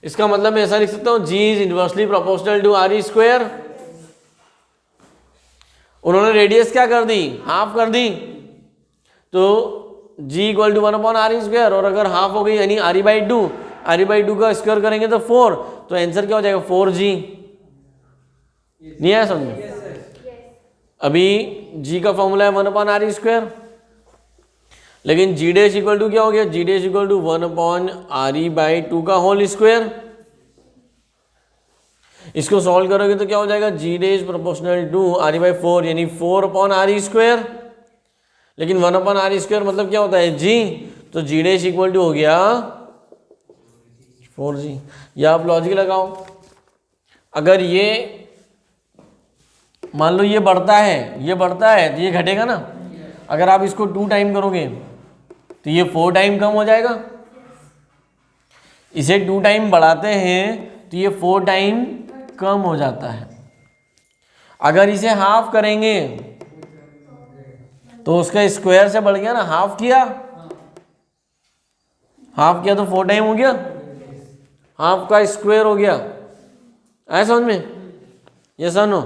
इसका मतलब मैं ऐसा लिख सकता हूँ, g is inversely proportional to r²। उन्होंने रेडियस क्या कर दी, हाफ कर दी, तो g इक्वल टू 1/r²। और अगर हाफ हो गई यानी r/2, r/2 का स्क्वायर करेंगे तो 4, तो आंसर क्या हो जाएगा 4g। नहीं आया समझ में? अभी g का फॉर्मूला है 1/r², लेकिन g डैश इक्वल टू क्या हो गया, g dash equal to 1/re/2 का होल स्क्वायर। इसको सॉल्व करोगे तो क्या हो जाएगा, g dash proportional to r/4 यानी 4/re²। लेकिन 1/r² मतलब क्या होता है g, तो g डैश इक्वल टू हो गया 4g। या आप लॉजिक लगाओ, अगर ये मान लो ये बढ़ता है, ये बढ़ता है तो ये घटेगा ना। अगर आप इसको 2 टाइम करोगे तो ये 4 टाइम कम हो जाएगा। इसे 2 टाइम बढ़ाते हैं तो ये 4 टाइम कम हो जाता है। अगर इसे हाफ करेंगे तो उसका स्क्वायर से बढ़ गया ना, हाफ किया, हाफ किया तो 4 टाइम हो गया, हाफ का स्क्वायर हो गया। आया समझ में? यस और नो?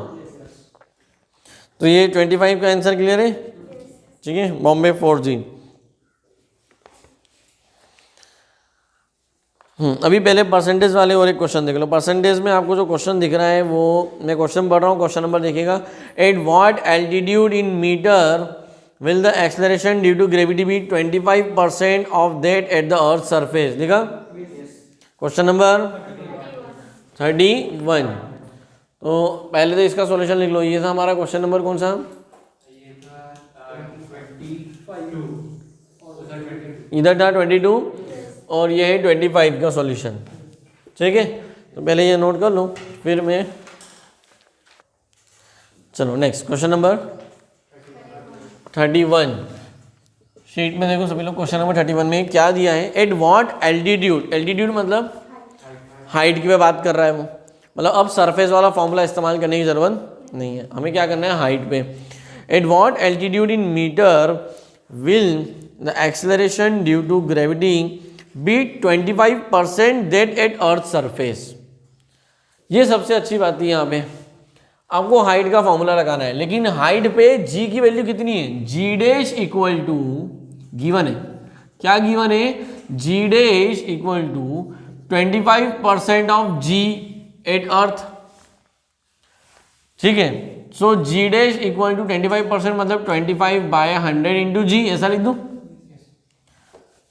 तो ये 25 का आंसर क्लियर है, ठीक है। बॉम्बे 4G। अभी पहले परसेंटेज वाले और एक क्वेश्चन देख लो। परसेंटेज में आपको जो क्वेश्चन दिख रहा है वो मैं क्वेश्चन पढ़ रहा हूँ, क्वेश्चन नंबर देखिएगा। At what altitude in metre will the acceleration due to gravity be 25% of that at the earth surface. देखा क्वेश्चन नंबर 31। तो पहले तो इसका सॉल्यूशन लिख लो। ये था हमारा क्वेश्चन नंबर कौन सा, इधर था 22 और ये है 25 का सॉल्यूशन, ठीक है। तो पहले ये नोट कर लो, फिर मैं चलो नेक्स्ट क्वेश्चन नंबर 31 शीट में देखो सभी लोग। क्वेश्चन नंबर 31 में क्या दिया है, एट व्हाट एल्टीट्यूड, एल्टीट्यूड मतलब हाइट की पे बात कर रहा है वो, मतलब अब सरफेस वाला फॉर्मूला इस्तेमाल करने की जरूरत नहीं है, हमें क्या करना है हाइट पे। At what altitude in metre will the acceleration due to gravity be 25% that at earth surface. ये सबसे अच्छी बात है, यहाँ पे आपको हाइट का फॉर्मूला लगाना है, लेकिन हाइट पे g की वैल्यू कितनी है, g dash equal to given है, क्या गिवन है, g dash equal to 25% of g at earth, ठीक है। सो g डैश इक्वल टू 25% मतलब 25/100 इंटू g, ऐसा लिख दूं,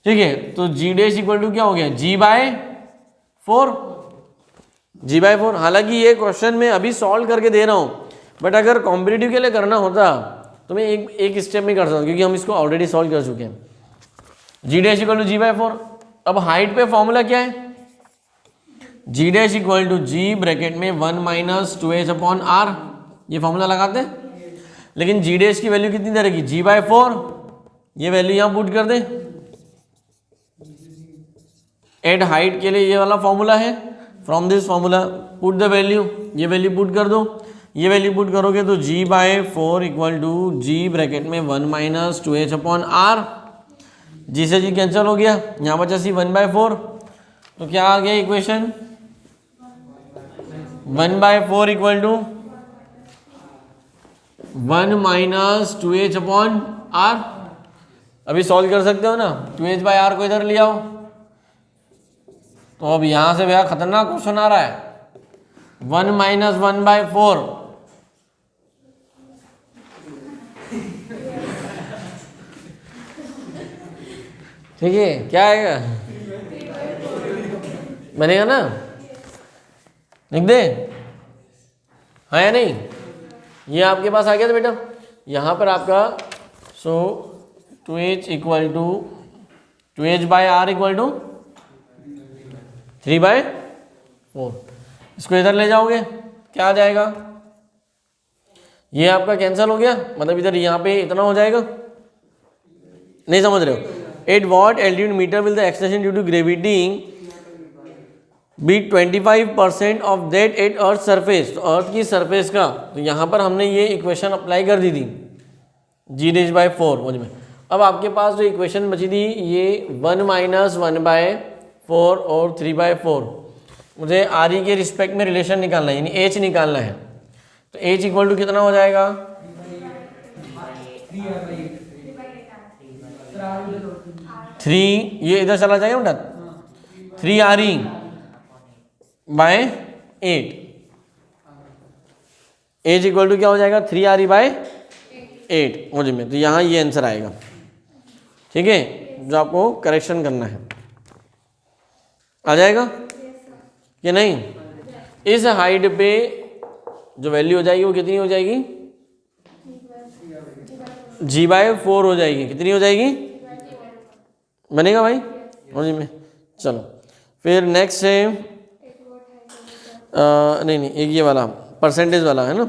ठीक है। तो g डैश इक्वल टू क्या हो गया, g/4, g/4। हालांकि ये क्वेश्चन मैं अभी सॉल्व करके दे रहा हूं, बट अगर कॉम्पिटिटिव के लिए करना होता तो मैं एक स्टेप में कर सकता हूं, क्योंकि हम इसको ऑलरेडी सॉल्व कर चुके हैं। g dash equal to g/4। अब हाइट पे फॉर्मूला क्या है, g dash equal to g bracket में 1 - 2h/r, ये फॉर्मूला लगाते हैं। लेकिन g डैश की वैल्यू कितनी रहेगी, g/4, ये वैल्यू यहां पुट कर दे। एट हाइट के लिए ये वाला फॉर्मूला है, from this formula put the value, ये वैल्यू पुट कर दो। ये वैल्यू पुट करोगे तो g/4 equal to g bracket में 1 - 2h/r, g से g कैंसिल हो गया, यहाँ बचा सी 1/4। तो क्या आ गया इक्वेशन, 1/4 इक्वल टू 1 - 2h/r। अभी सॉल्व कर सकते हो ना, 2h/r को इधर ले आओ। तो अब यहां से भैया खतरनाक क्वेश्चन आ रहा है, 1 - 1/4, ठीक है, क्या आएगा, बनेगा ना। लिख दे, हाँ या नहीं? ये आपके पास आ गया था बेटा, यहाँ पर आपका so 2h equal to 2h by R equal to 3/4। इसको इधर ले जाओगे क्या आ जाएगा? ये आपका कैंसिल हो गया, मतलब इधर यहाँ पे इतना हो जाएगा। नहीं समझ रहे हो? At what altitude metre will the acceleration due to gravity be 25% of that at earth surface. तो अर्थ की सरफेस का, तो यहाँ पर हमने ये इक्वेशन अप्लाई कर दी थी g/4 मुझ में। अब आपके पास जो इक्वेशन बची थी ये 1 - 1/4 और 3/4, मुझे आर ई के रिस्पेक्ट में रिलेशन निकालना है, यानी एच निकालना है। तो एच इक्वल टू कितना हो जाएगा? 3, ये इधर चला जाएगा बेटा, 3RE/8। एच इक्वल टू क्या हो जाएगा? 3RE/8 मुझे में। तो यहाँ ये आंसर आएगा, ठीक है, जो आपको करेक्शन करना है। आ जाएगा कि नहीं? इस हाइट पे जो वैल्यू हो जाएगी वो कितनी हो जाएगी? g/4 हो जाएगी। कितनी हो जाएगी? बनेगा भाई मुझे में। चलो फिर नेक्स्ट है नहीं एक ये वाला परसेंटेज वाला है ना।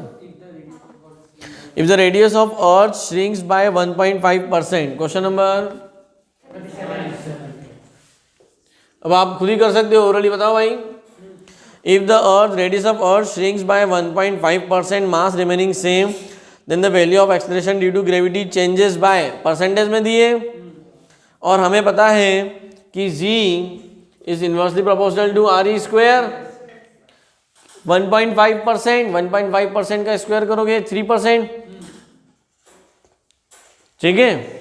If the radius of earth shrinks by 1.5%, question number, अब आप खुद ही कर सकते हो, ओरली बताओ भाई। If the earth radius of earth shrinks by 1.5%, mass remaining same, then the value of acceleration due to gravity changes by, percentage में दिए, और हमें पता है कि g is inversely proportional to R E square. 1.5% का स्क्वायर करोगे 3%, ठीक है।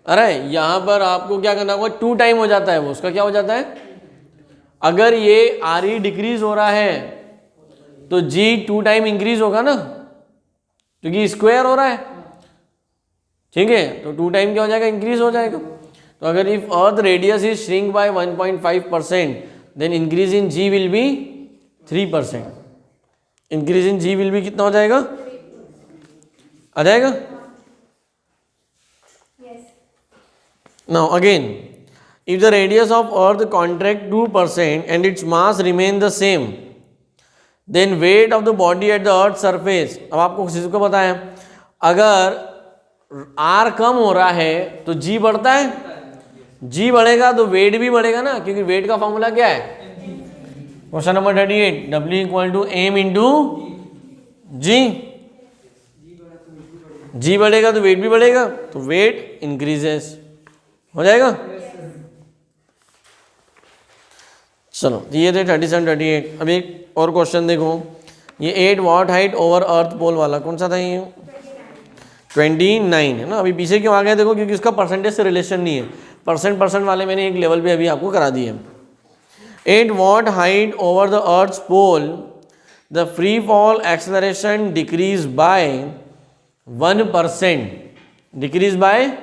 अरे यहाँ पर आपको क्या करना होगा, 2 टाइम हो जाता है वो, उसका क्या हो जाता है? अगर ये आर ई डिक्रीज हो रहा है तो g 2 टाइम इंक्रीज होगा ना, क्योंकि स्क्वायर हो रहा है, ठीक है। तो 2 टाइम क्या हो जाएगा? इंक्रीज हो जाएगा। तो अगर if earth radius is shrink by 1.5%, then increase in g will be 3%। Increase in g will be कितना हो जाएगा? आ जाएगा। Now again, if the radius of earth contract 2% and its mass remain the same, then weight of the body at the earth surface. अब आपको किसी को पता है, अगर r कम हो रहा है तो g बढ़ता है, g बढ़ेगा तो वेट भी बढ़ेगा ना, क्योंकि वेट का फॉर्मूला क्या है? Question number 38, W equal to m into G. g बढ़ेगा तो वेट भी बढ़ेगा, तो वेट इंक्रीजेस, हो जाएगा। चलो ये थे 37 38। अब एक और क्वेश्चन देखो, ये 8 वॉट हाइट ओवर अर्थ पोल वाला कौन सा था? ये 29 है ना। अभी पीछे क्यों आ गए देखो, क्योंकि इसका परसेंटेज से रिलेशन नहीं है। परसेंट वाले मैंने एक लेवल पे अभी आपको करा दिए। 8 what height over the earth pole, the free fall acceleration decrease by 1%। Decrease by,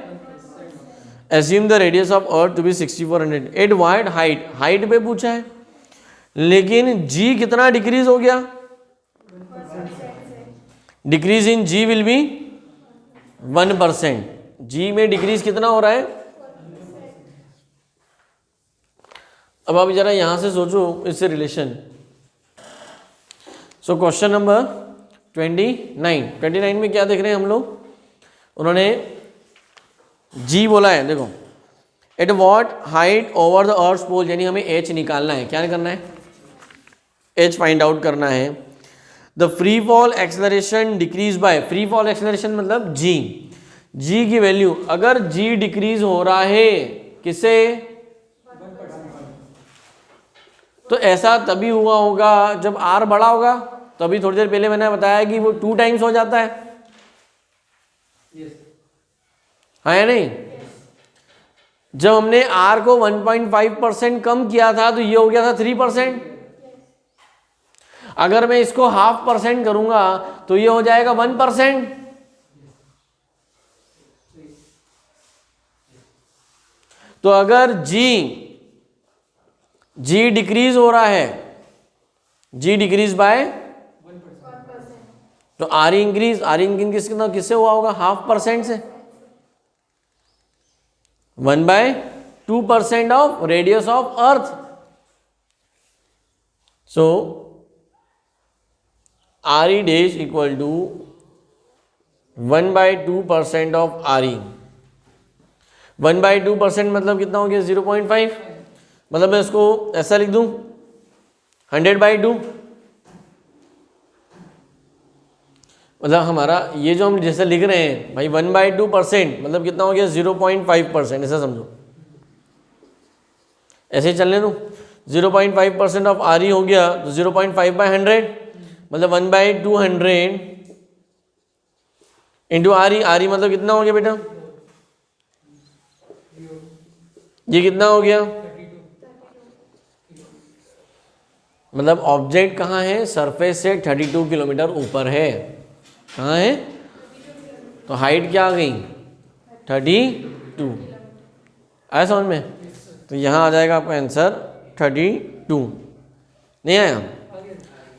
assume the radius of earth to be 6400। 8 what height पे पूछा है, लेकिन जी कितना डिक्रीज हो गया? Decrease in G will be 1%। G में decrease कितना हो रहा है? अब आप जरा यहां से सोचो इससे रिलेशन। सो क्वेश्चन नंबर 29 में क्या देख रहे हैं हम लोग? उन्होंने जी बोला है, देखो, at what height over the earth pole, यानी हमें एच निकालना है। क्या करना है? एच फाइंड आउट करना है। The free fall acceleration decrease bye, free fall acceleration मतलब जी, जी की वैल्यू, अगर जी डिक्रीज हो रहा है किससे? तो ऐसा तभी हुआ होगा जब आर बड़ा होगा। तो अभी थोड़ी देर पहले मैंने बताया कि वो 2 टाइम्स हो जाता है, हाँ या नहीं? जब हमने आर को 1.5% कम किया था तो ये हो गया था 3%। अगर मैं इसको 0.5% करूंगा तो ये हो जाएगा 1%। तो अगर जी डिक्रीज हो रहा है जी डिक्रीज बाय 1%. तो आर इंक्रीज किससे हुआ होगा? 0.5% से. 1/2% of radius of earth. So R E dash equal to 1/2% of R E. 1/2% मतलब कितना हो गया? 0.5. मतलब मैं इसको ऐसा लिख दूं 100/2. मतलब हमारा ये जो हम जैसे लिख रहे हैं भाई 1/2% मतलब कितना हो गया? 0.5%. ऐसा समझो, ऐसे ही चलने दो. 0.5% ऑफ आर ई हो गया तो 0.5/100 मतलब 1/200 इंटू आर ई मतलब कितना हो गया बेटा? ये कितना हो गया? मतलब ऑब्जेक्ट कहाँ है? सरफेस से 32 किलोमीटर ऊपर है. कहाँ है? तो हाइट क्या आ गई? 32. आया समझ में? तो यहाँ आ जाएगा आपका आंसर 32. नहीं आया?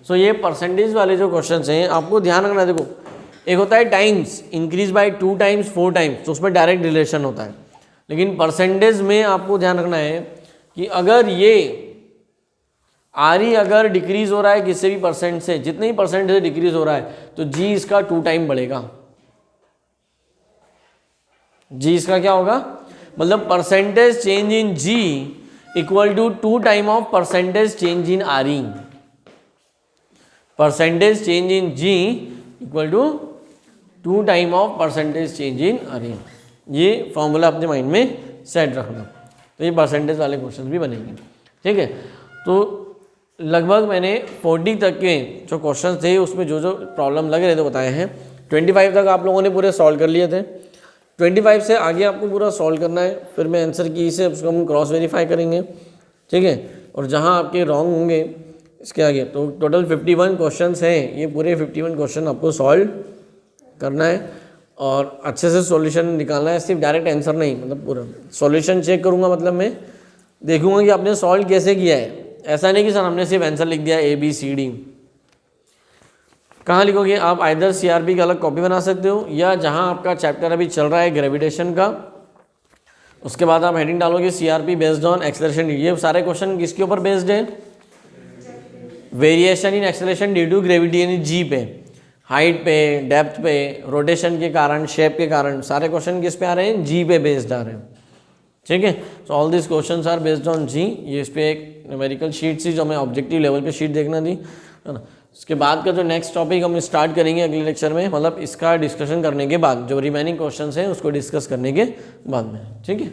सो ये परसेंटेज वाले जो क्वेश्चंस हैं आपको ध्यान रखना है. देखो, एक होता है times, increase by 2 times 4 times, तो उसमें डायरेक्ट रिलेशन होता है. लेकिन परसेंटेज में आपको ध्यान रखना है कि अगर ये आर ई अगर डिक्रीज हो रहा है किसी भी परसेंट से, जितने ही परसेंट से डिक्रीज हो रहा है, तो जी इसका 2 टाइम बढ़ेगा. जी इसका क्या होगा? मतलब percentage change in G equal to 2 time of percentage change in R E. Percentage change in G equal to 2 time of percentage change in R E. ये फॉर्मूला अपने माइंड में सेट रखना. तो ये परसेंटेज वाले क्वेश्चन भी बनेंगे. ठीक है, तो लगभग मैंने 40 तक के जो क्वेश्चंस थे उसमें जो जो प्रॉब्लम लग रहे थे बताए हैं. 25 तक आप लोगों ने पूरे सॉल्व कर लिए थे. 25 से आगे आपको पूरा सॉल्व करना है. फिर मैं आंसर की से उसको हम क्रॉस वेरीफाई करेंगे. ठीक है, और जहां आपके रॉन्ग होंगे इसके आगे, तो टोटल 51 क्वेश्चंस हैं. ये पूरे 51 क्वेश्चन आपको सॉल्व करना है और अच्छे से सॉल्यूशन निकालना है. सिर्फ डायरेक्ट आंसर नहीं, मतलब पूरा सॉल्यूशन चेक करूँगा. मतलब मैं देखूँगा कि आपने सॉल्व कैसे किया है. ऐसा नहीं कि सर हमने सिर्फ आंसर लिख दिया ABCD. कहाँ लिखोगे आप? आइदर CRP का अलग कॉपी बना सकते हो, या जहाँ आपका चैप्टर अभी चल रहा है ग्रेविटेशन का, उसके बाद आप हेडिंग डालोगे CRP बेस्ड ऑन एक्सेलरेशन. ये सारे क्वेश्चन किसके ऊपर बेस्ड है? Variation in acceleration due to gravity यानी जी पे, हाइट पे, डेप्थ पे, रोटेशन के कारण, शेप के कारण. सारे क्वेश्चन किस पे आ रहे हैं? जी पे बेस्ड आ रहे हैं. ठीक है, so all this questions are based on G. ये इस पे एक न्यूमेरिकल शीट थी जो हमें ऑब्जेक्टिव लेवल पे शीट देखना थी, है ना. उसके बाद का जो नेक्स्ट टॉपिक हम स्टार्ट करेंगे अगले लेक्चर में, मतलब इसका डिस्कशन करने के बाद जो रिमेनिंग क्वेश्चंस हैं उसको डिस्कस करने के बाद में. ठीक है.